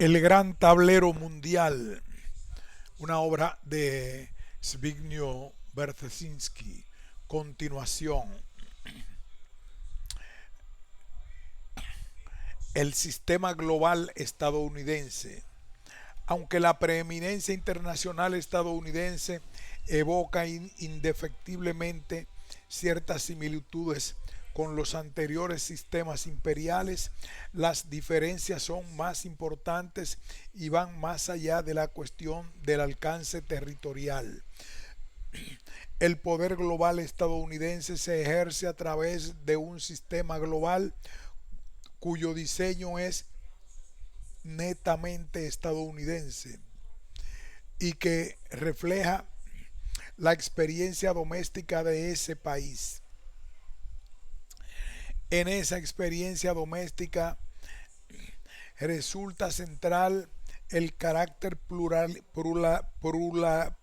El gran tablero mundial, una obra de Zbigniew Brzezinski. Continuación, el sistema global estadounidense. Aunque la preeminencia internacional estadounidense evoca indefectiblemente ciertas similitudes con los anteriores sistemas imperiales, las diferencias son más importantes y van más allá de la cuestión del alcance territorial. El poder global estadounidense se ejerce a través de un sistema global cuyo diseño es netamente estadounidense y que refleja la experiencia doméstica de ese país. En esa experiencia doméstica resulta central el carácter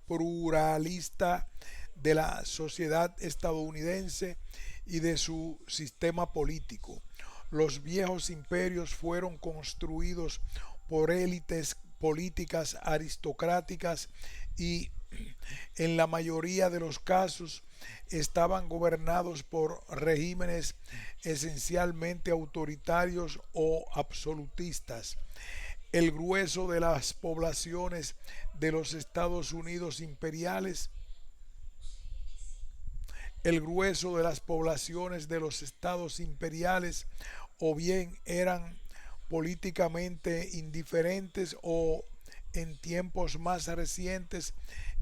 pluralista de la sociedad estadounidense y de su sistema político. Los viejos imperios fueron construidos por élites políticas aristocráticas y en la mayoría de los casos estaban gobernados por regímenes esencialmente autoritarios o absolutistas. El grueso de las poblaciones de los Estados Unidos imperiales, el grueso de las poblaciones de los estados imperiales o bien eran políticamente indiferentes o en tiempos más recientes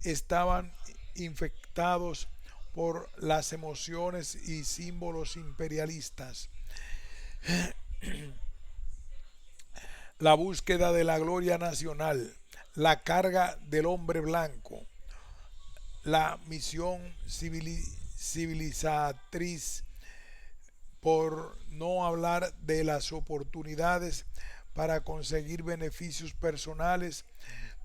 estaban infectados por las emociones y símbolos imperialistas. La búsqueda de la gloria nacional, la carga del hombre blanco, la misión civilizatriz, por no hablar de las oportunidades para conseguir beneficios personales,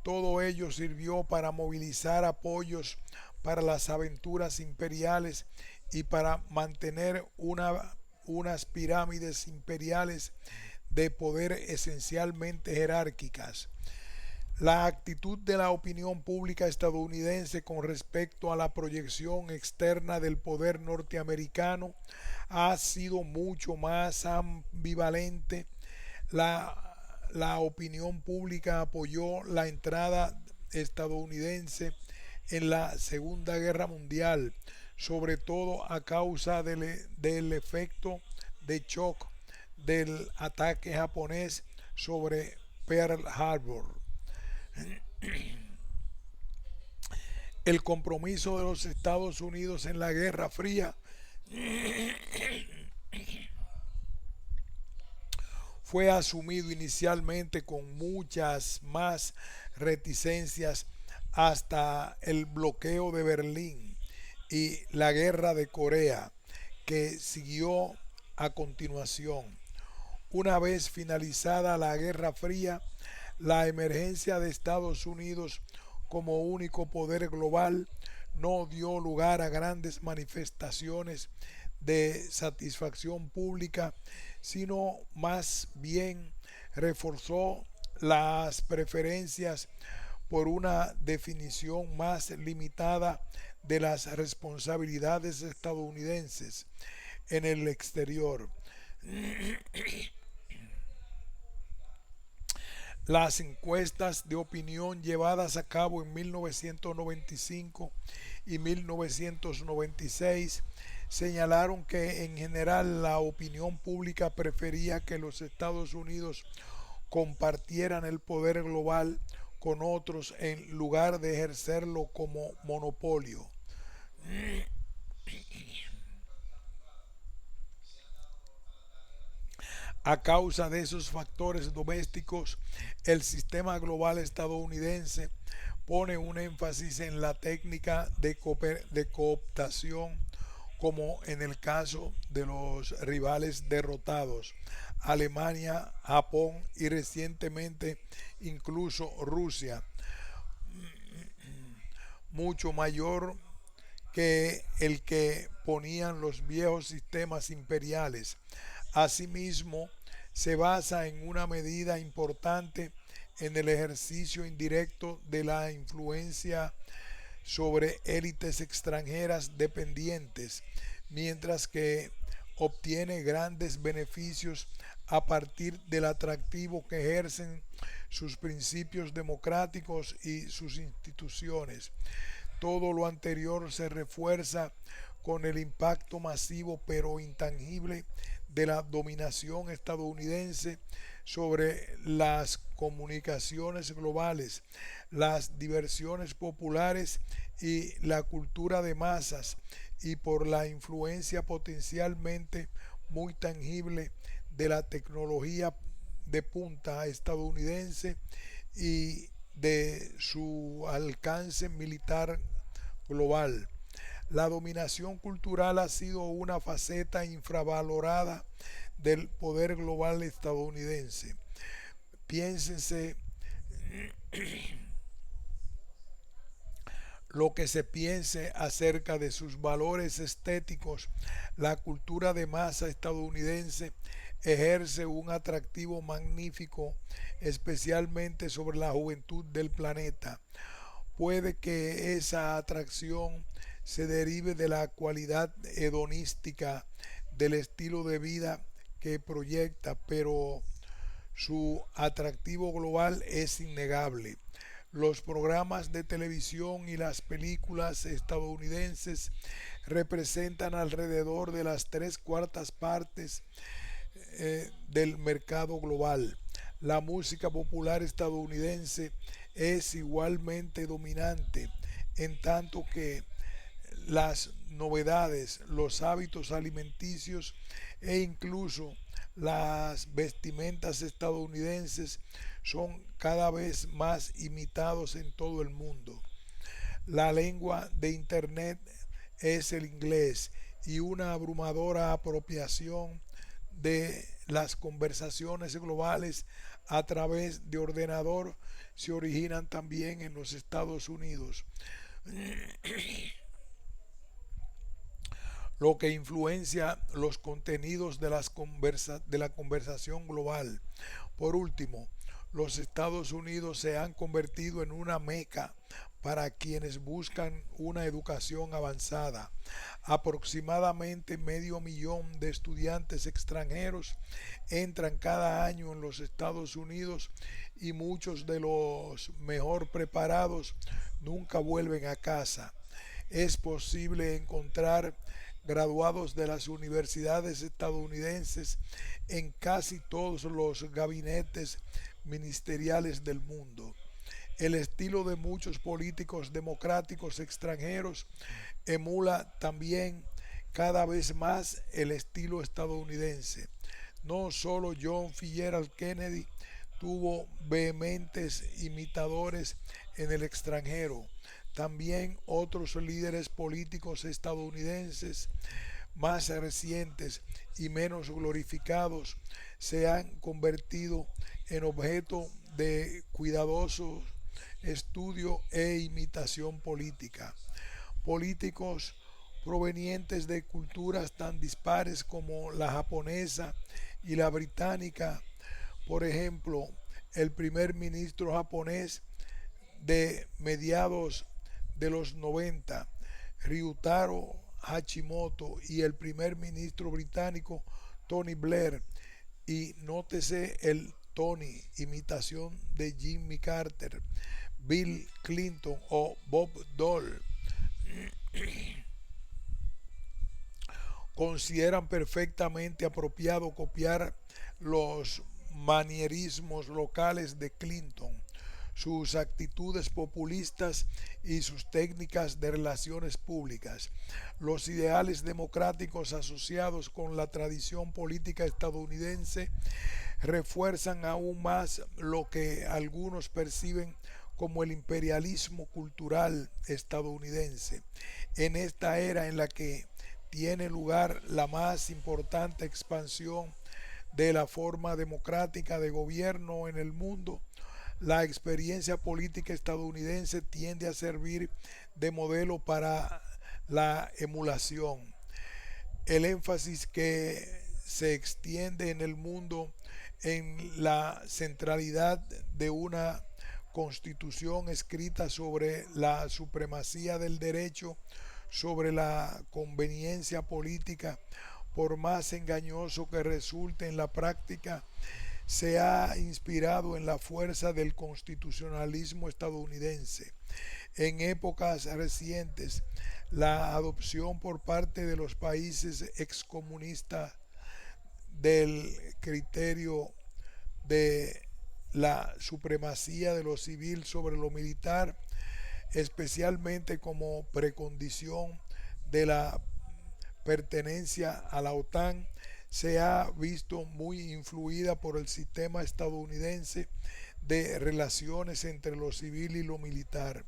todo ello sirvió para movilizar apoyos para las aventuras imperiales y para mantener unas pirámides imperiales de poder esencialmente jerárquicas. La actitud de la opinión pública estadounidense con respecto a la proyección externa del poder norteamericano ha sido mucho más ambivalente. La opinión pública apoyó la entrada estadounidense en la Segunda Guerra Mundial, sobre todo a causa del efecto de shock del ataque japonés sobre Pearl Harbor. El compromiso de los Estados Unidos en la Guerra Fría fue asumido inicialmente con muchas más reticencias hasta el bloqueo de Berlín y la guerra de Corea que siguió a continuación. Una vez finalizada la Guerra Fría, la emergencia de Estados Unidos como único poder global no dio lugar a grandes manifestaciones de satisfacción pública, sino más bien reforzó las preferencias por una definición más limitada de las responsabilidades estadounidenses en el exterior. Las encuestas de opinión llevadas a cabo en 1995 y 1996 señalaron que en general la opinión pública prefería que los Estados Unidos compartieran el poder global con otros en lugar de ejercerlo como monopolio. A causa de esos factores domésticos, el sistema global estadounidense pone un énfasis en la técnica de cooptación, como en el caso de los rivales derrotados, Alemania, Japón y recientemente incluso Rusia, mucho mayor que el que ponían los viejos sistemas imperiales. Asimismo, se basa en una medida importante en el ejercicio indirecto de la influencia sobre élites extranjeras dependientes, mientras que obtiene grandes beneficios a partir del atractivo que ejercen sus principios democráticos y sus instituciones. Todo lo anterior se refuerza con el impacto masivo pero intangible de la dominación estadounidense sobre las comunicaciones globales, las diversiones populares y la cultura de masas, y por la influencia potencialmente muy tangible de la tecnología de punta estadounidense y de su alcance militar global. La dominación cultural ha sido una faceta infravalorada del poder global estadounidense. Piénsense lo que se piense acerca de sus valores estéticos, la cultura de masa estadounidense ejerce un atractivo magnífico, especialmente sobre la juventud del planeta. Puede que esa atracción se derive de la cualidad hedonística del estilo de vida que proyecta, pero su atractivo global es innegable. Los programas de televisión y las películas estadounidenses representan alrededor de las tres cuartas partes del mercado global. La música popular estadounidense es igualmente dominante, en tanto que las novedades, los hábitos alimenticios e incluso las vestimentas estadounidenses son cada vez más imitados en todo el mundo. La lengua de Internet es el inglés, y una abrumadora apropiación de las conversaciones globales a través de ordenador se originan también en los Estados Unidos, lo que influencia los contenidos de la conversación global. Por último, los Estados Unidos se han convertido en una meca para quienes buscan una educación avanzada. Aproximadamente medio millón de estudiantes extranjeros entran cada año en los Estados Unidos, y muchos de los mejor preparados nunca vuelven a casa. Es posible encontrar graduados de las universidades estadounidenses en casi todos los gabinetes ministeriales del mundo. El estilo de muchos políticos democráticos extranjeros emula también cada vez más el estilo estadounidense. No solo John Fitzgerald Kennedy tuvo vehementes imitadores en el extranjero, también otros líderes políticos estadounidenses más recientes y menos glorificados se han convertido en objeto de cuidadoso estudio e imitación política. Políticos provenientes de culturas tan dispares como la japonesa y la británica, por ejemplo, el primer ministro japonés de mediados de los 90, Ryutaro Hashimoto, y el primer ministro británico Tony Blair, y nótese el Tony, imitación de Jimmy Carter, Bill Clinton o Bob Dole, consideran perfectamente apropiado copiar los manierismos locales de Clinton, sus actitudes populistas y sus técnicas de relaciones públicas. Los ideales democráticos asociados con la tradición política estadounidense refuerzan aún más lo que algunos perciben como el imperialismo cultural estadounidense. En esta era en la que tiene lugar la más importante expansión de la forma democrática de gobierno en el mundo, la experiencia política estadounidense tiende a servir de modelo para la emulación. El énfasis que se extiende en el mundo en la centralidad de una constitución escrita sobre la supremacía del derecho sobre la conveniencia política, por más engañoso que resulte en la práctica, se ha inspirado en la fuerza del constitucionalismo estadounidense. En épocas recientes, la adopción por parte de los países excomunistas del criterio de la supremacía de lo civil sobre lo militar, especialmente como precondición de la pertenencia a la OTAN, se ha visto muy influida por el sistema estadounidense de relaciones entre lo civil y lo militar.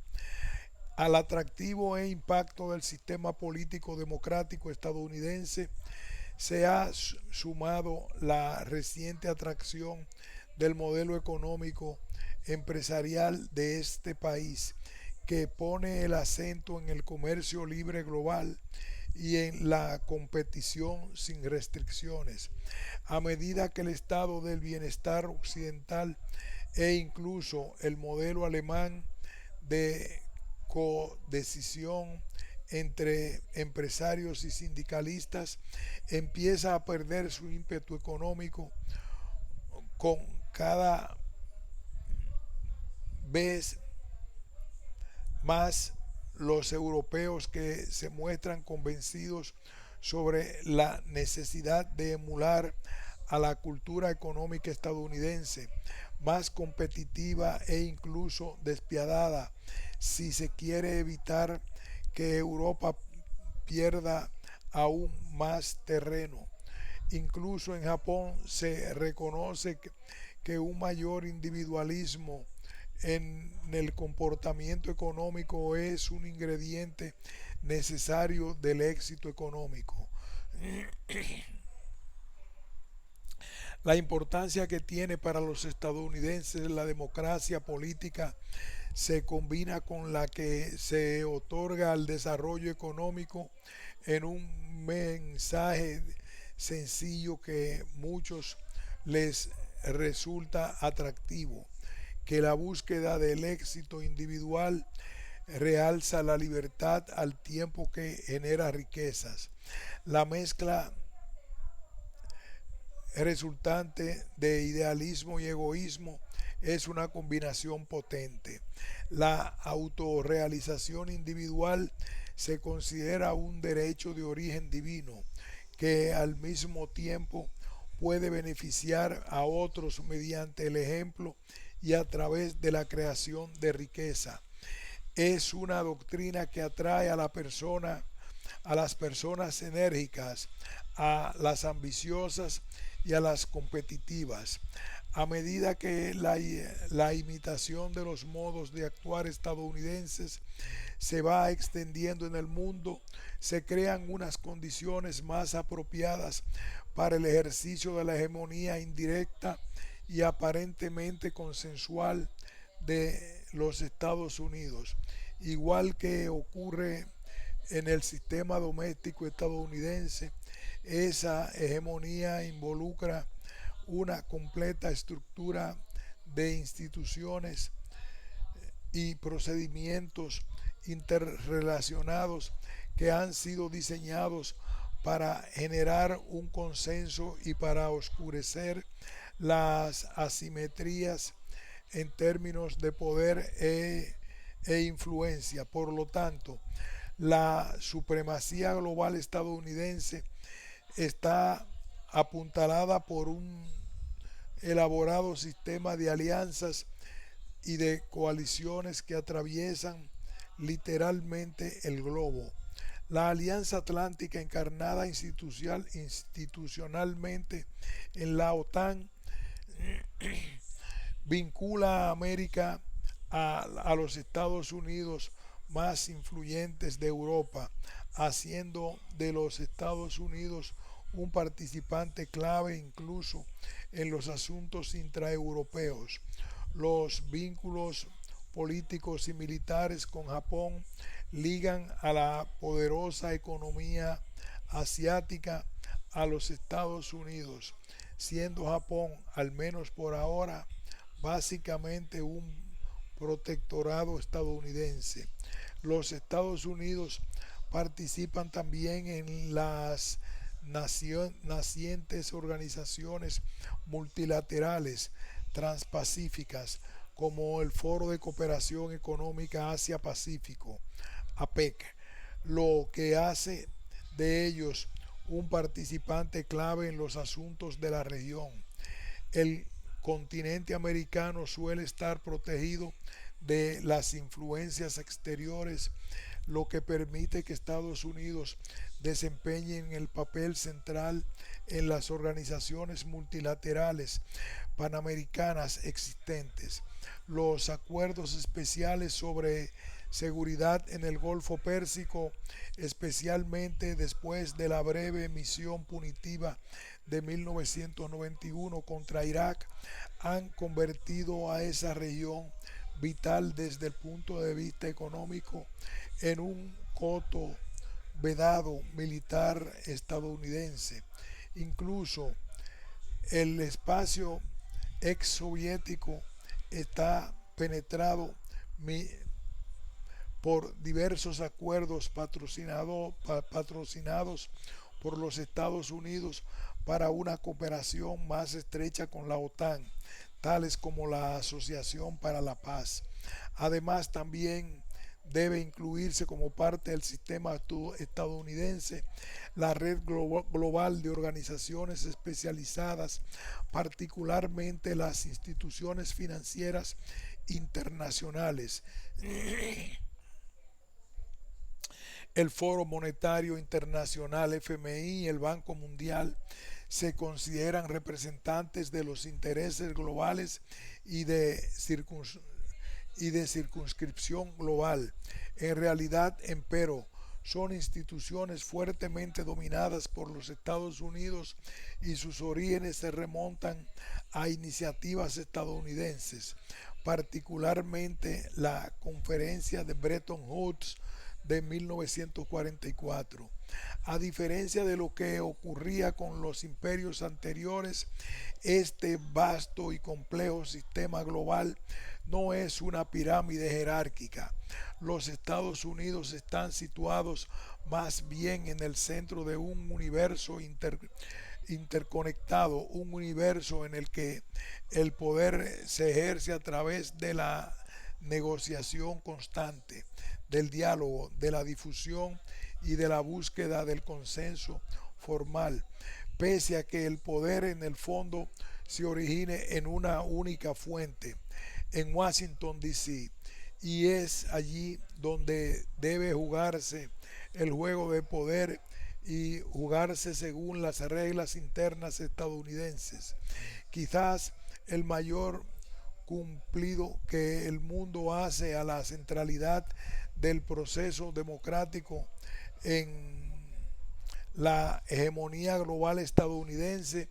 Al atractivo e impacto del sistema político democrático estadounidense se ha sumado la reciente atracción del modelo económico empresarial de este país, que pone el acento en el comercio libre global y en la competición sin restricciones. A medida que el estado del bienestar occidental e incluso el modelo alemán de codecisión entre empresarios y sindicalistas empieza a perder su ímpetu económico, con cada vez más los europeos que se muestran convencidos sobre la necesidad de emular a la cultura económica estadounidense, más competitiva e incluso despiadada, si se quiere evitar que Europa pierda aún más terreno. Incluso en Japón se reconoce que un mayor individualismo en el comportamiento económico es un ingrediente necesario del éxito económico. La importancia que tiene para los estadounidenses la democracia política se combina con la que se otorga al desarrollo económico en un mensaje sencillo que muchos les resulta atractivo, que la búsqueda del éxito individual realza la libertad al tiempo que genera riquezas. La mezcla resultante de idealismo y egoísmo es una combinación potente. La autorrealización individual se considera un derecho de origen divino que al mismo tiempo puede beneficiar a otros mediante el ejemplo y a través de la creación de riqueza. Es una doctrina que atrae a la persona, a las personas enérgicas, a las ambiciosas y a las competitivas. A medida que la imitación de los modos de actuar estadounidenses se va extendiendo en el mundo, se crean unas condiciones más apropiadas para el ejercicio de la hegemonía indirecta y aparentemente consensual de los Estados Unidos. Igual que ocurre en el sistema doméstico estadounidense, esa hegemonía involucra una completa estructura de instituciones y procedimientos interrelacionados que han sido diseñados para generar un consenso y para oscurecer las asimetrías en términos de poder e influencia. Por lo tanto, la supremacía global estadounidense está apuntalada por un elaborado sistema de alianzas y de coaliciones que atraviesan literalmente el globo. La Alianza Atlántica, encarnada institucionalmente en la OTAN, vincula a América a los Estados Unidos más influyentes de Europa, haciendo de los Estados Unidos un participante clave incluso en los asuntos intraeuropeos. Los vínculos políticos y militares con Japón ligan a la poderosa economía asiática a los Estados Unidos. siendo Japón, al menos por ahora, básicamente un protectorado estadounidense. Los Estados Unidos participan también en las nacientes organizaciones multilaterales transpacíficas como el Foro de Cooperación Económica Asia-Pacífico, APEC, lo que hace de ellos un participante clave en los asuntos de la región. El continente americano suele estar protegido de las influencias exteriores, lo que permite que Estados Unidos desempeñen el papel central en las organizaciones multilaterales panamericanas existentes. Los acuerdos especiales sobre seguridad en el Golfo Pérsico, especialmente después de la breve misión punitiva de 1991 contra Irak, han convertido a esa región vital desde el punto de vista económico en un coto vedado militar estadounidense. Incluso el espacio ex soviético está penetrado por diversos acuerdos patrocinados por los Estados Unidos para una cooperación más estrecha con la OTAN, tales como la Asociación para la Paz. Además, también debe incluirse como parte del sistema estadounidense la red global de organizaciones especializadas, particularmente las instituciones financieras internacionales, el Foro Monetario Internacional FMI y el Banco Mundial se consideran representantes de los intereses globales y de, circunscripción global. En realidad, empero, son instituciones fuertemente dominadas por los Estados Unidos y sus orígenes se remontan a iniciativas estadounidenses, particularmente la Conferencia de Bretton Woods de 1944. A diferencia de lo que ocurría con los imperios anteriores, este vasto y complejo sistema global no es una pirámide jerárquica. Los Estados Unidos están situados más bien en el centro de un universo interconectado, un universo en el que el poder se ejerce a través de la negociación constante, del diálogo, de la difusión y de la búsqueda del consenso formal, pese a que el poder en el fondo se origine en una única fuente, en Washington, D.C., y es allí donde debe jugarse el juego de poder y jugarse según las reglas internas estadounidenses. Quizás el mayor cumplido que el mundo hace a la centralidad del proceso democrático en la hegemonía global estadounidense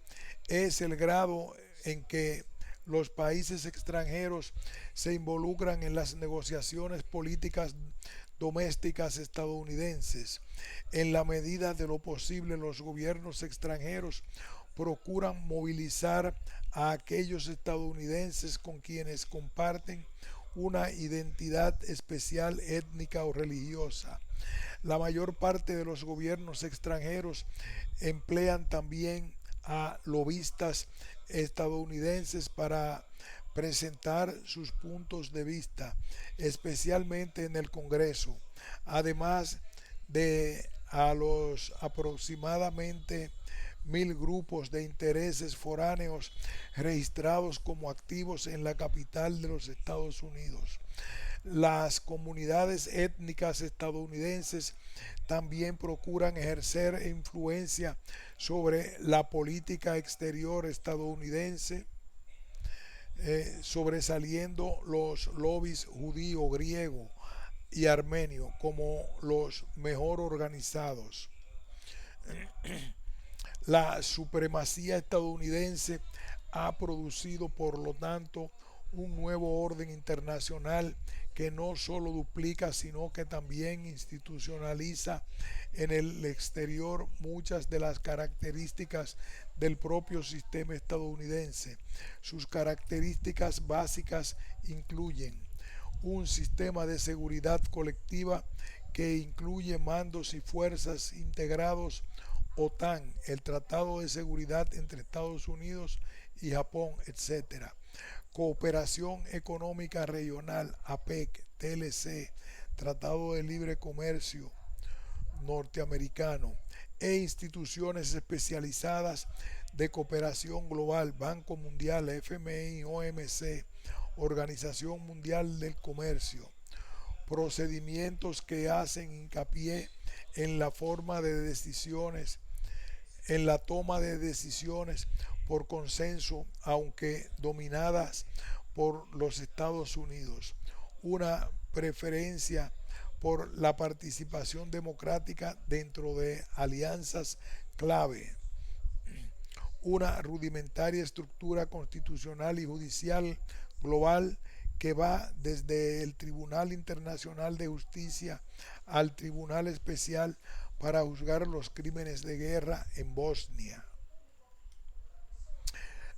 es el grado en que los países extranjeros se involucran en las negociaciones políticas domésticas estadounidenses. En la medida de lo posible, los gobiernos extranjeros procuran movilizar a aquellos estadounidenses con quienes comparten una identidad especial étnica o religiosa. La mayor parte de los gobiernos extranjeros emplean también a lobistas estadounidenses para presentar sus puntos de vista, especialmente en el Congreso, además de a los aproximadamente 1000 grupos de intereses foráneos registrados como activos en la capital de los Estados Unidos. Las comunidades étnicas estadounidenses también procuran ejercer influencia sobre la política exterior estadounidense, sobresaliendo los lobbies judío, griego y armenio como los mejor organizados. La supremacía estadounidense ha producido, por lo tanto, un nuevo orden internacional que no solo duplica, sino que también institucionaliza en el exterior muchas de las características del propio sistema estadounidense. Sus características básicas incluyen un sistema de seguridad colectiva que incluye mandos y fuerzas integrados, OTAN, el Tratado de Seguridad entre Estados Unidos y Japón, etc. Cooperación Económica Regional, APEC, TLC, Tratado de Libre Comercio norteamericano, e instituciones especializadas de cooperación global, Banco Mundial, FMI, OMC, Organización Mundial del Comercio. Procedimientos que hacen hincapié en la forma de decisiones, en la toma de decisiones por consenso, aunque dominadas por los Estados Unidos. Una preferencia por la participación democrática dentro de alianzas clave. Una rudimentaria estructura constitucional y judicial global que va desde el Tribunal Internacional de Justicia al Tribunal Especial para juzgar los crímenes de guerra en Bosnia.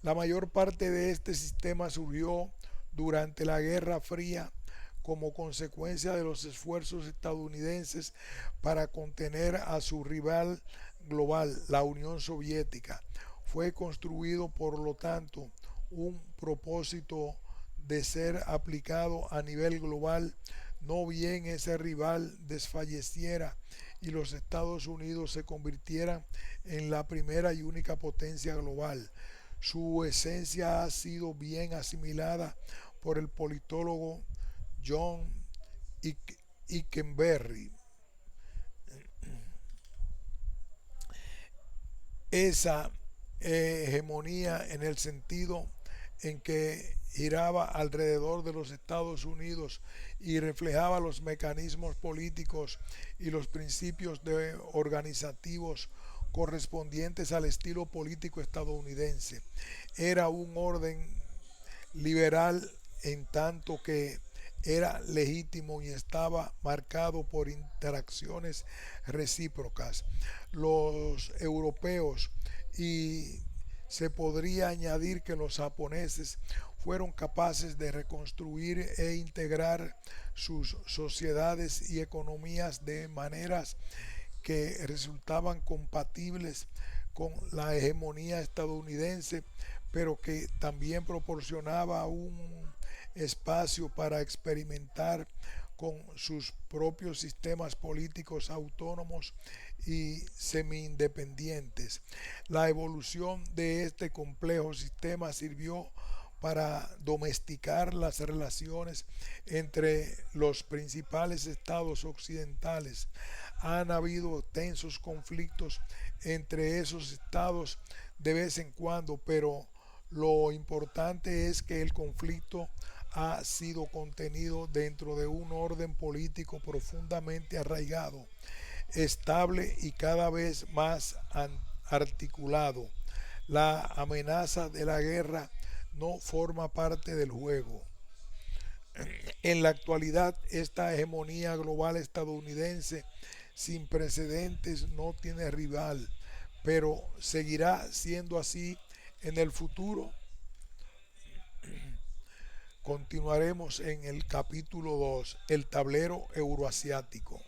La mayor parte de este sistema surgió durante la Guerra Fría como consecuencia de los esfuerzos estadounidenses para contener a su rival global, la Unión Soviética. Fue construido, por lo tanto, un propósito de ser aplicado a nivel global, no bien ese rival desfalleciera y los Estados Unidos se convirtieran en la primera y única potencia global. Su esencia ha sido bien asimilada por el politólogo John Ikenberry. Esa hegemonía en el sentido en que giraba alrededor de los Estados Unidos y reflejaba los mecanismos políticos y los principios organizativos correspondientes al estilo político estadounidense. Era un orden liberal en tanto que era legítimo y estaba marcado por interacciones recíprocas. Los europeos, y se podría añadir que los japoneses, fueron capaces de reconstruir e integrar sus sociedades y economías de maneras que resultaban compatibles con la hegemonía estadounidense, pero que también proporcionaba un espacio para experimentar con sus propios sistemas políticos autónomos y semi-independientes. La evolución de este complejo sistema sirvió para domesticar las relaciones entre los principales estados occidentales. Han habido tensos conflictos entre esos estados de vez en cuando, pero lo importante es que el conflicto ha sido contenido dentro de un orden político profundamente arraigado, estable y cada vez más articulado. La amenaza de la guerra no forma parte del juego. En la actualidad, esta hegemonía global estadounidense sin precedentes no tiene rival, pero seguirá siendo así en el futuro. Continuaremos en el capítulo 2, el tablero euroasiático.